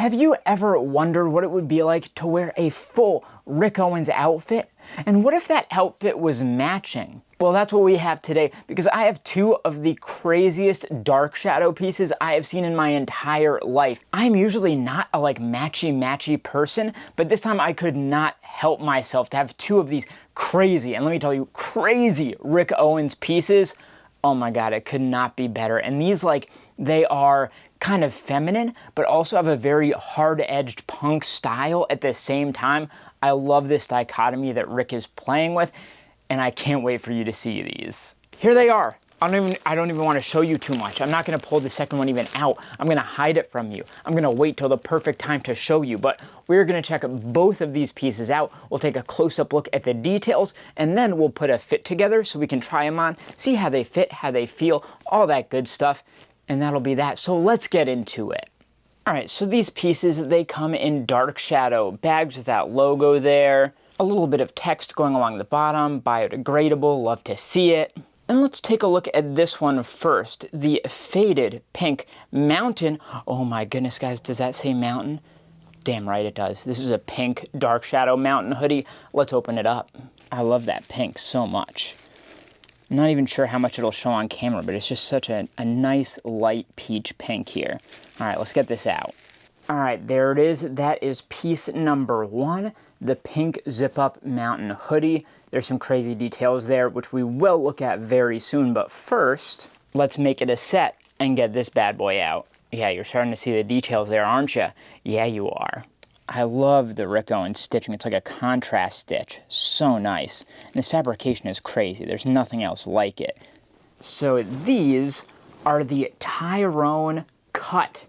Have you ever wondered what it would be like to wear a full Rick Owens outfit? And what if that outfit was matching? Well, that's what we have today, because I have two of the craziest dark shadow pieces I have seen in my entire life. I'm usually not a matchy person, but this time I could not help myself to have two of these crazy, and let me tell you, crazy Rick Owens pieces. Oh my God, it could not be better. And these, they are kind of feminine, but also have a very hard-edged punk style at the same time. I love this dichotomy that Rick is playing with, and I can't wait for you to see these. Here they are. I don't even want to show you too much. I'm not going to pull the second one even out. I'm going to hide it from you. I'm going to wait till the perfect time to show you, but we're going to check both of these pieces out. We'll take a close-up look at the details, and then we'll put a fit together so we can try them on, see how they fit, how they feel, all that good stuff, and that'll be that. So let's get into it. All right, so these pieces, they come in dark shadow bags with that logo there, a little bit of text going along the bottom, biodegradable, love to see it. And let's take a look at this one first, the faded pink mountain. Oh my goodness, guys, does that say mountain? Damn right it does. This is a pink dark shadow mountain hoodie. Let's open it up. I love that pink so much. I'm not even sure how much it'll show on camera, but it's just such a nice light peach pink here. All right, let's get this out. All right, there it is. That is piece number one, the pink zip-up mountain hoodie. There's some crazy details there, which we will look at very soon. But first, let's make it a set and get this bad boy out. Yeah, you're starting to see the details there, aren't you? Yeah, you are. I love the Rick Owens stitching. It's like a contrast stitch. So nice. And this fabrication is crazy. There's nothing else like it. So these are the Tyrone cut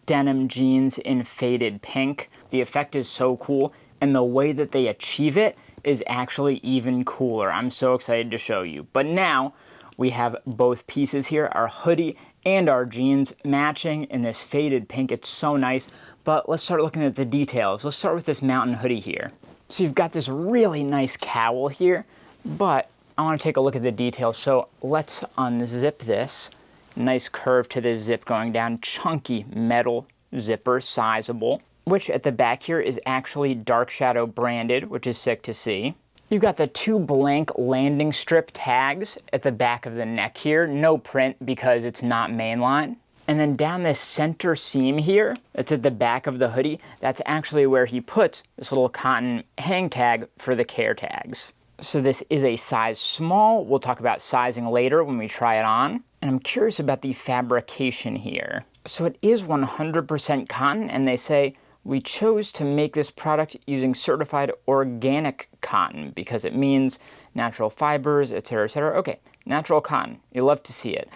denim jeans in faded pink. The effect is so cool, and the way that they achieve it is actually even cooler. I'm so excited to show you. But now we have both pieces here, our hoodie and our jeans matching in this faded pink. It's so nice. But let's start looking at the details. Let's start with this mountain hoodie here. So you've got this really nice cowl here, but I want to take a look at the details. So let's unzip this. Nice curve to the zip going down, chunky metal zipper, sizable, which at the back here is actually dark shadow branded, which is sick to see. You've got the two blank landing strip tags at the back of the neck here. No print because it's not mainline. And then down this center seam here, that's at the back of the hoodie, that's actually where he puts this little cotton hang tag for the care tags. So this is a size small. We'll talk about sizing later when we try it on. And I'm curious about the fabrication here. So it is 100% cotton, and they say, we chose to make this product using certified organic cotton because it means natural fibers, etc., etc. Okay, natural cotton. You love to see it.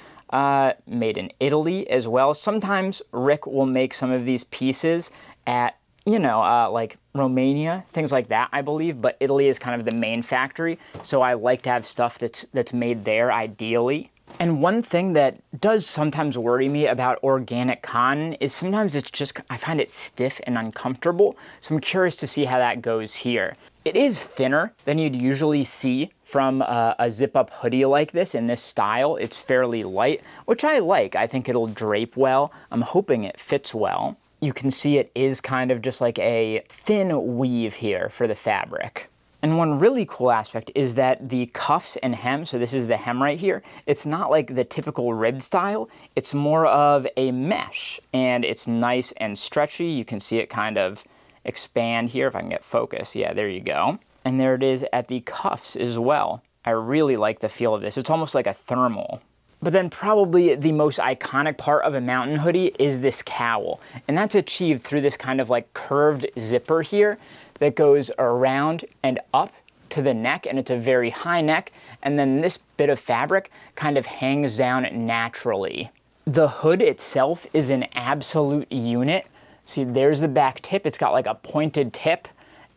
Made in Italy as well. Sometimes Rick will make some of these pieces at, like Romania, things like that, I believe, but Italy is kind of the main factory, so I like to have stuff that's made there, ideally. And one thing that does sometimes worry me about organic cotton is sometimes it's just, I find it stiff and uncomfortable, so I'm curious to see how that goes here. It is thinner than you'd usually see from a zip-up hoodie like this in this style. It's fairly light, which I like. I think it'll drape well. I'm hoping it fits well. You can see it is kind of just like a thin weave here for the fabric. And one really cool aspect is that the cuffs and hem, so this is the hem right here, it's not like the typical rib style, it's more of a mesh, and it's nice and stretchy. You can see it kind of expand here if I can get focus. Yeah, there you go. And there it is at the cuffs as well. I really like the feel of this. It's almost like a thermal. But then probably the most iconic part of a mountain hoodie is this cowl. And that's achieved through this kind of like curved zipper here that goes around and up to the neck, and it's a very high neck, and then this bit of fabric kind of hangs down naturally. The hood itself is an absolute unit. See, there's the back tip. It's got like a pointed tip,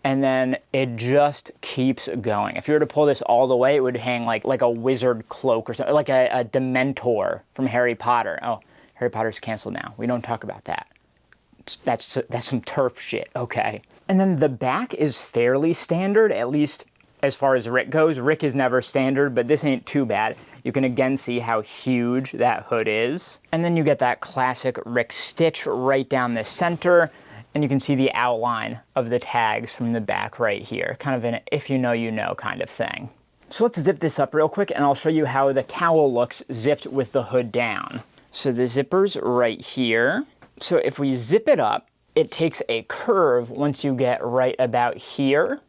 and then it just keeps going. If you were to pull this all the way, it would hang like a wizard cloak or something, like a Dementor from Harry Potter. Oh, Harry Potter's canceled now. We don't talk about that. That's some turf shit, okay. And then the back is fairly standard, at least as far as Rick goes. Rick is never standard, but this ain't too bad. You can again see how huge that hood is. And then you get that classic Rick stitch right down the center. And you can see the outline of the tags from the back right here, kind of an if you know, you know kind of thing. So let's zip this up real quick and I'll show you how the cowl looks zipped with the hood down. So the zipper's right here. So if we zip it up, it takes a curve once you get right about here.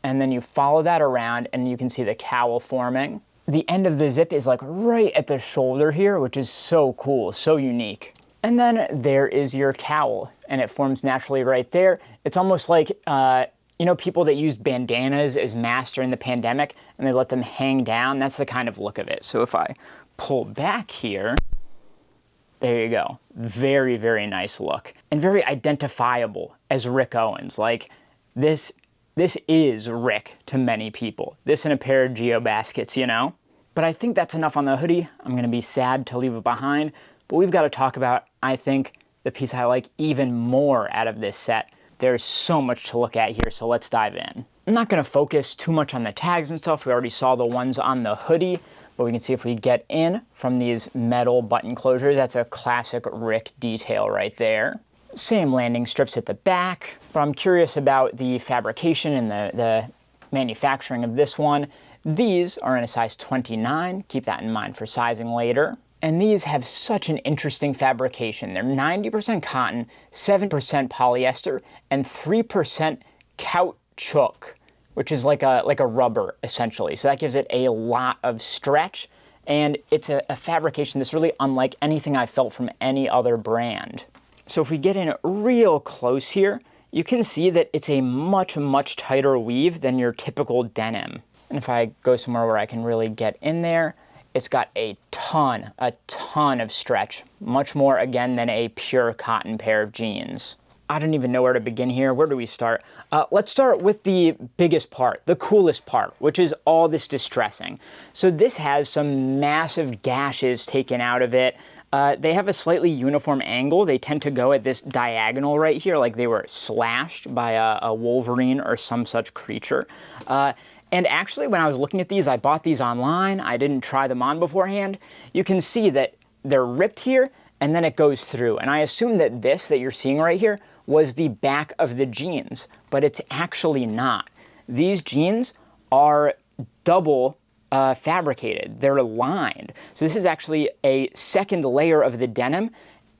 And then you follow that around and you can see the cowl forming. The end of the zip is like right at the shoulder here, which is so cool, so unique. And then there is your cowl, and it forms naturally right there. It's almost like, you know, people that used bandanas as masks during the pandemic, and they let them hang down. That's the kind of look of it. So if I pull back here, there you go. Very, very nice look. And very identifiable as Rick Owens. Like, this is Rick to many people. This and a pair of Geo baskets, you know? But I think that's enough on the hoodie. I'm gonna be sad to leave it behind. But we've got to talk about, I think, the piece I like even more out of this set. There's so much to look at here, so let's dive in. I'm not going to focus too much on the tags and stuff. We already saw the ones on the hoodie, but we can see if we get in from these metal button closures. That's a classic Rick detail right there. Same landing strips at the back, but I'm curious about the fabrication and the manufacturing of this one. These are in a size 29. Keep that in mind for sizing later. And these have such an interesting fabrication. They're 90% cotton, 7% polyester, and 3% caoutchouc, which is like a rubber, essentially. So that gives it a lot of stretch, and it's a fabrication that's really unlike anything I felt from any other brand. So if we get in real close here, you can see that it's a much, much tighter weave than your typical denim. And if I go somewhere where I can really get in there, it's got a ton of stretch, much more, again, than a pure cotton pair of jeans. I don't even know where to begin here. Where do we start? Let's start with the biggest part, the coolest part, which is all this distressing. So this has some massive gashes taken out of it. They have a slightly uniform angle. They tend to go at this diagonal right here, like they were slashed by a wolverine or some such creature. And actually, when I was looking at these, I bought these online. I didn't try them on beforehand. You can see that they're ripped here, and then it goes through. And I assume that this that you're seeing right here was the back of the jeans, but it's actually not. These jeans are double fabricated. They're lined. So this is actually a second layer of the denim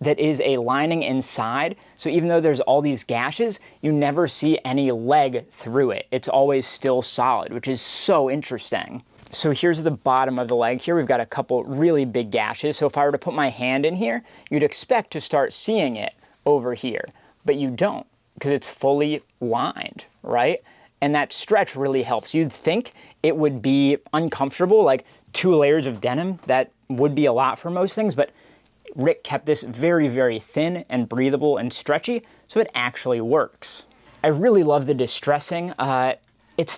that is a lining inside. So even though there's all these gashes, you never see any leg through it. It's always still solid, which is so interesting. So here's the bottom of the leg here. We've got a couple really big gashes. So if I were to put my hand in here, you'd expect to start seeing it over here, but you don't because it's fully lined, right? And that stretch really helps. You'd think it would be uncomfortable, like 2 layers of denim. That would be a lot for most things, but Rick kept this very, very thin and breathable and stretchy, so it actually works. I really love the distressing. It's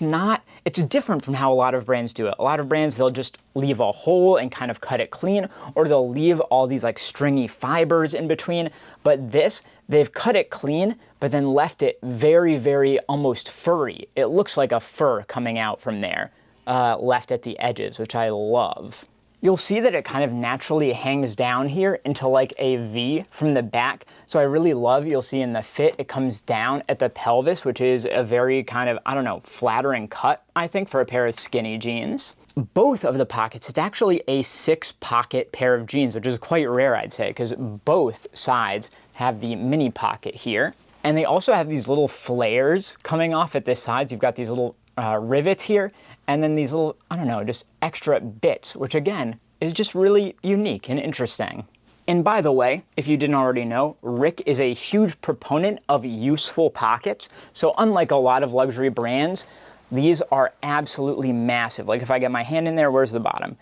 different from how a lot of brands do it. A lot of brands, they'll just leave a hole and kind of cut it clean, or they'll leave all these like stringy fibers in between. But this, they've cut it clean, but then left it very, very almost furry. It looks like a fur coming out from there, left at the edges, which I love. You'll see that it kind of naturally hangs down here into like a V from the back. So I really love, you'll see in the fit, it comes down at the pelvis, which is a very kind of, I don't know, flattering cut, I think, for a pair of skinny jeans. Both of the pockets, it's actually a 6-pocket pair of jeans, which is quite rare, I'd say, because both sides have the mini pocket here. And they also have these little flares coming off at the sides. You've got these little rivets here, and then these little, I don't know, just extra bits, which again, is just really unique and interesting. And by the way, if you didn't already know, Rick is a huge proponent of useful pockets. So unlike a lot of luxury brands, these are absolutely massive. Like if I get my hand in there, where's the bottom?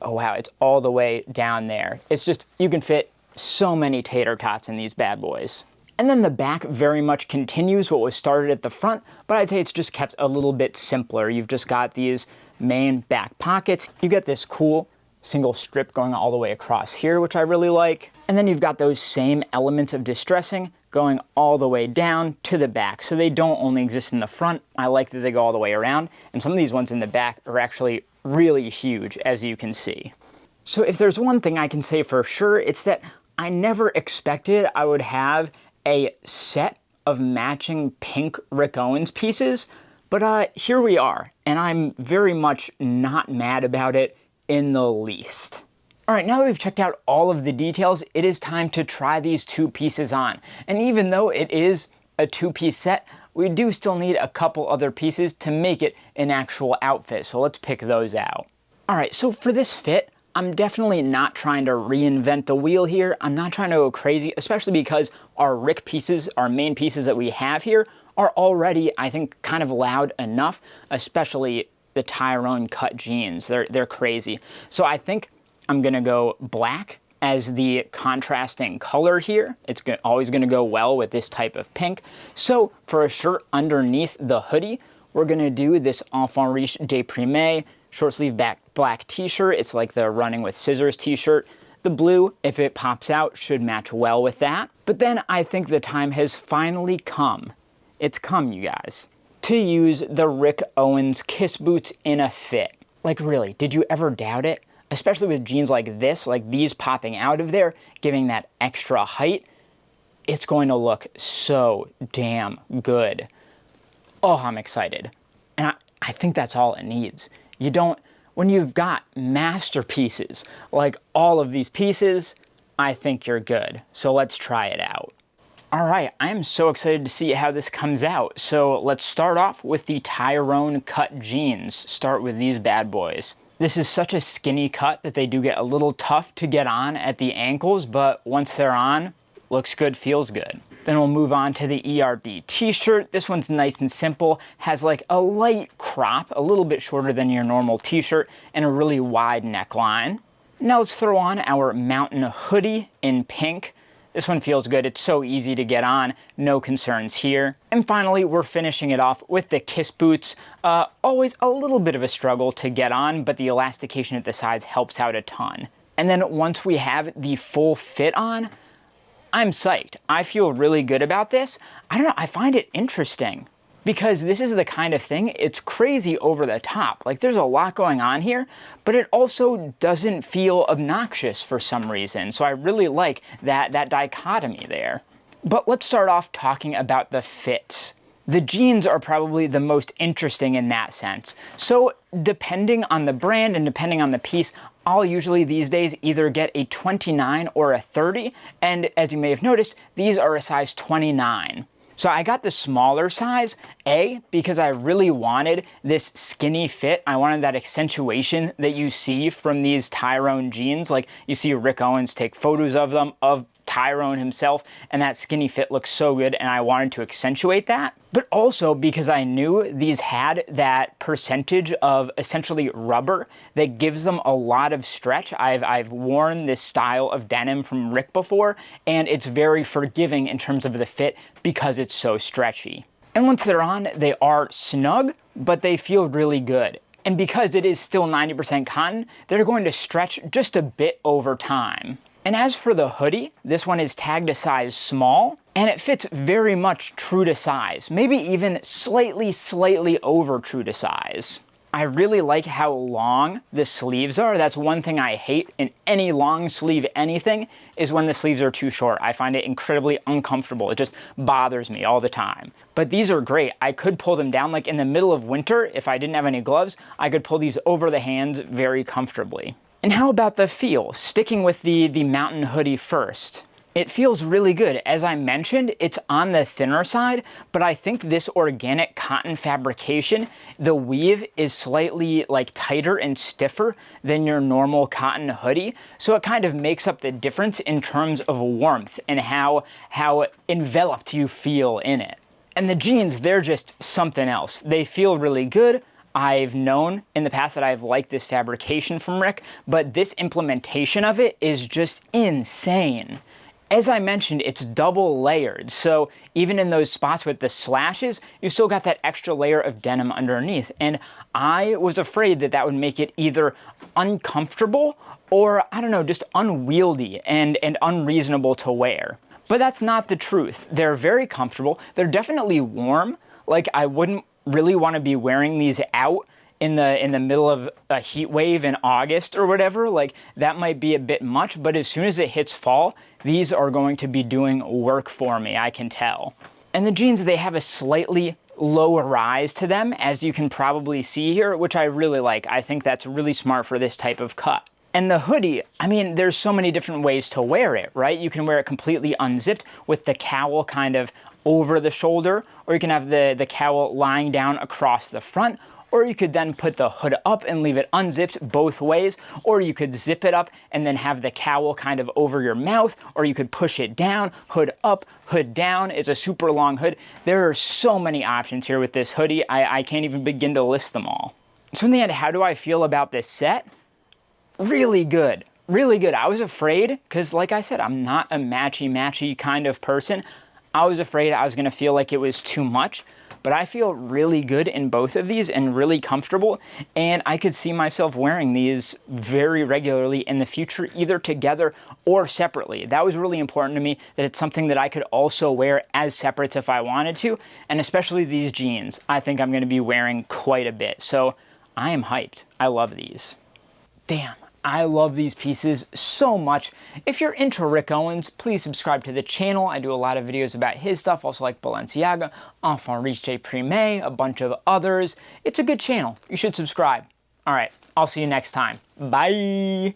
Oh wow, it's all the way down there. It's just, you can fit so many tater tots in these bad boys. And then the back very much continues what was started at the front, but I'd say it's just kept a little bit simpler. You've just got these main back pockets. You get this cool single strip going all the way across here, which I really like. And then you've got those same elements of distressing going all the way down to the back. So they don't only exist in the front. I like that they go all the way around. And some of these ones in the back are actually really huge, as you can see. So if there's one thing I can say for sure, it's that I never expected I would have a set of matching pink Rick Owens pieces, but here we are, and I'm very much not mad about it in the least. All right, now that we've checked out all of the details, it is time to try these two pieces on. And even though it is a two-piece set, we do still need a couple other pieces to make it an actual outfit, so let's pick those out. All right, so for this fit, I'm definitely not trying to reinvent the wheel here. I'm not trying to go crazy, especially because our Rick pieces, our main pieces that we have here, are already, I think, kind of loud enough, especially the Tyrone cut jeans. They're crazy. So I think I'm gonna go black as the contrasting color here. It's always gonna go well with this type of pink. So for a shirt underneath the hoodie, we're gonna do this enfant riche déprimé short sleeve black t-shirt. It's like the running with scissors t-shirt. The blue, if it pops out, should match well with that. But then I think the time has finally come. It's come, you guys, to use the Rick Owens Kiss boots in a fit. Like really, did you ever doubt it? Especially with jeans like this, like these popping out of there, giving that extra height. It's going to look so damn good. Oh, I'm excited. And I think that's all it needs. You don't, when you've got masterpieces, like all of these pieces, I think you're good. So let's try it out. All right, I am so excited to see how this comes out. So let's start off with the Tyrone cut jeans. Start with these bad boys. This is such a skinny cut that they do get a little tough to get on at the ankles, but once they're on, looks good, feels good. Then we'll move on to the ERD t-shirt. This one's nice and simple, has like a light crop, a little bit shorter than your normal t-shirt, and a really wide neckline. Now let's throw on our mountain hoodie in pink. This one feels good. It's so easy to get on. No concerns here. And finally, we're finishing it off with the Kiss boots. Always a little bit of a struggle to get on, but the elastication at the sides helps out a ton. And then once we have the full fit on, I'm psyched. I feel really good about this. I don't know, I find it interesting. Because this is the kind of thing, it's crazy over the top. Like there's a lot going on here, but it also doesn't feel obnoxious for some reason. So I really like that dichotomy there. But let's start off talking about the fits. The jeans are probably the most interesting in that sense. So depending on the brand and depending on the piece, I'll usually these days either get a 29 or a 30. And as you may have noticed, these are a size 29. So I got the smaller size, because I really wanted this skinny fit. I wanted that accentuation that you see from these Tyrone jeans. Like you see Rick Owens take photos of them, of Tyrone himself, and that skinny fit looks so good, and I wanted to accentuate that. But also because I knew these had that percentage of essentially rubber that gives them a lot of stretch. I've worn this style of denim from Rick before, and it's very forgiving in terms of the fit because it's so stretchy. And once they're on, they are snug, but they feel really good. And because it is still 90% cotton, they're going to stretch just a bit over time. And as for the hoodie, this one is tagged a size small, and it fits very much true to size, maybe even slightly over true to size. I really like how long the sleeves are. That's one thing I hate in any long sleeve anything, is when the sleeves are too short. I find it incredibly uncomfortable. It just bothers me all the time. But these are great. I could pull them down, like in the middle of winter, if I didn't have any gloves, I could pull these over the hands very comfortably. And how about the feel? Sticking with the mountain hoodie first. It feels really good. As I mentioned, it's on the thinner side, but I think this organic cotton fabrication, the weave is slightly like tighter and stiffer than your normal cotton hoodie. So it kind of makes up the difference in terms of warmth and how enveloped you feel in it. And the jeans, they're just something else. They feel really good. I've known in the past that I've liked this fabrication from Rick, but this implementation of it is just insane. As I mentioned, it's double layered, so even in those spots with the slashes, you still got that extra layer of denim underneath. And I was afraid that that would make it either uncomfortable or, I don't know, just unwieldy and unreasonable to wear. But that's not the truth. They're very comfortable. They're definitely warm. Like, I wouldn't really want to be wearing these out in the middle of a heat wave in August or whatever, like that might be a bit much, but as soon as it hits fall, these are going to be doing work for me, I can tell. And the jeans, they have a slightly lower rise to them, as you can probably see here, which I really like. I think that's really smart for this type of cut. And the hoodie, I mean, there's so many different ways to wear it, right? You can wear it completely unzipped with the cowl kind of over the shoulder, or you can have the cowl lying down across the front, or you could then put the hood up and leave it unzipped both ways, or you could zip it up and then have the cowl kind of over your mouth, or you could push it down, hood up, hood down. It's a super long hood. There are so many options here with this hoodie. I can't even begin to list them all. So in the end, how do I feel about this set? Really good. Really good. I was afraid, because like I said, I'm not a matchy kind of person. I was afraid I was going to feel like it was too much, but I feel really good in both of these and really comfortable, and I could see myself wearing these very regularly in the future, either together or separately. That was really important to me, that it's something that I could also wear as separates if I wanted to, and especially these jeans, I think I'm going to be wearing quite a bit. So I am hyped. I love these. Damn. I love these pieces so much. If you're into Rick Owens, please subscribe to the channel. I do a lot of videos about his stuff, also like Balenciaga, Enfant Riche Prime, a bunch of others. It's a good channel. You should subscribe. All right, I'll see you next time. Bye.